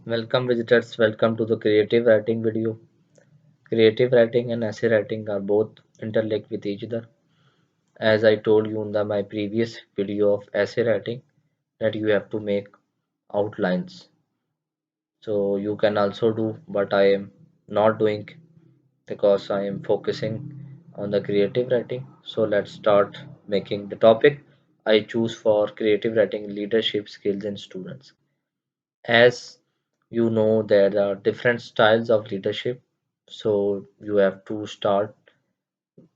Welcome visitors, welcome to the creative writing video. Creative writing and essay writing are both interlinked with each other. As I told you in my previous video of essay writing that you have to make outlines. So you can also do what I am not doing because I am focusing on the creative writing. So let's start making the topic I choose for creative writing leadership skills in students. As you know, there are different styles of leadership, so you have to start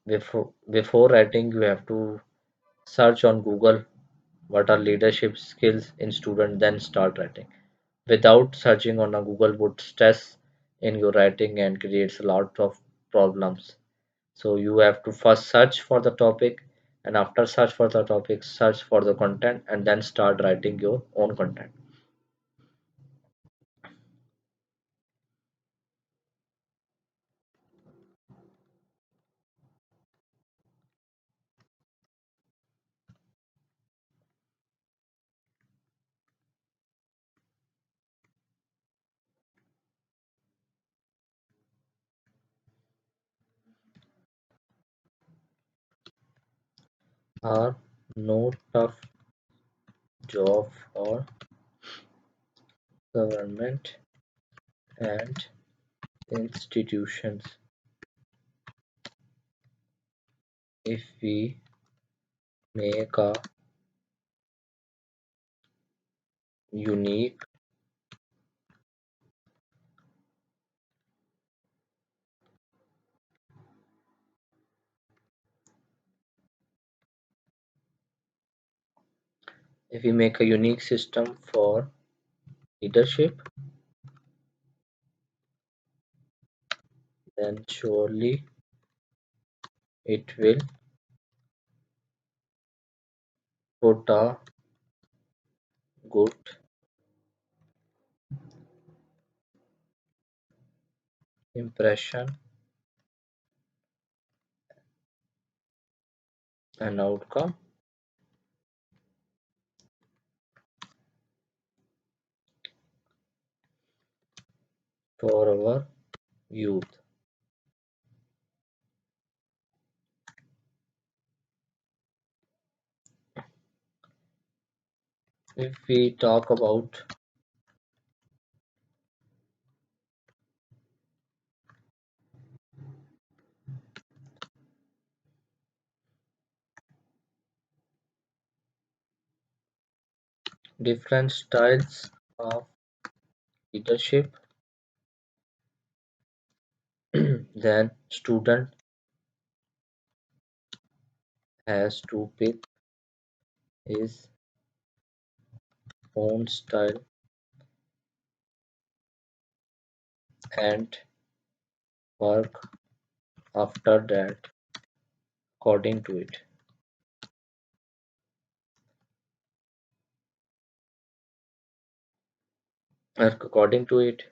before writing. You have to search on Google what are leadership skills in student, then start writing. Without searching on a Google would stress in your writing and creates a lot of problems. So you have to first search for the topic, and after search for the topic, search for the content, and then start writing your own content. Are no tough job for government and institutions. If we make a unique if we make a unique system for leadership, then surely it will put a good impression and outcome for our youth. If we talk about different styles of leadership, then student has to pick his own style and work after that according to it. According to it,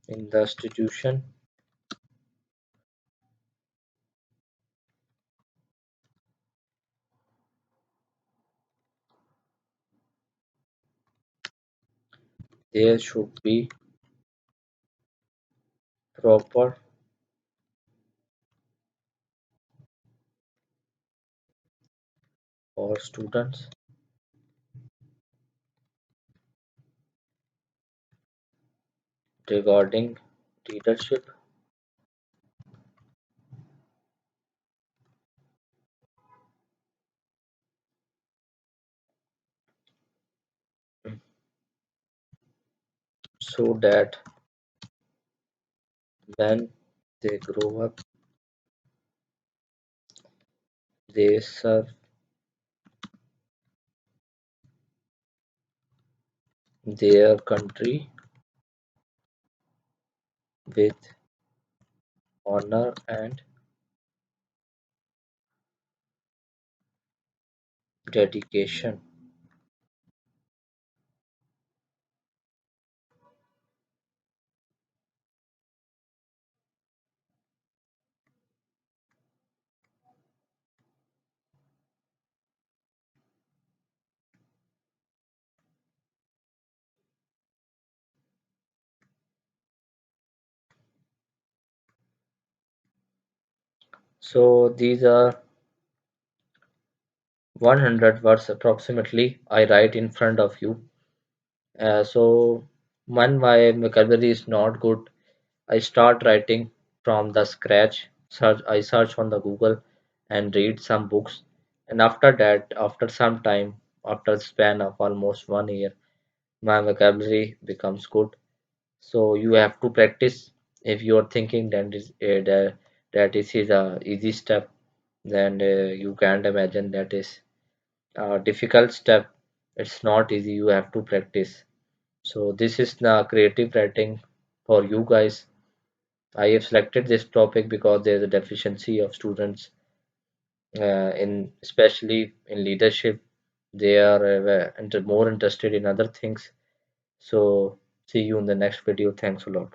in the institution, there should be proper for students regarding leadership so that when they grow up, they serve their country with honor and dedication. So these are 100 words approximately I write in front of you. So when my vocabulary is not good, I start writing from the scratch. I search on the Google and read some books. And after that, after some time, after a span of almost 1 year, my vocabulary becomes good. So you have to practice. If you are thinking that this is a easy step, then you can't imagine that is a difficult step. It's not easy. You have to practice. So this is the creative writing for you guys. I have selected this topic because there is a deficiency of students in especially in leadership. They are more interested in other things. So see you in the next video. Thanks a lot.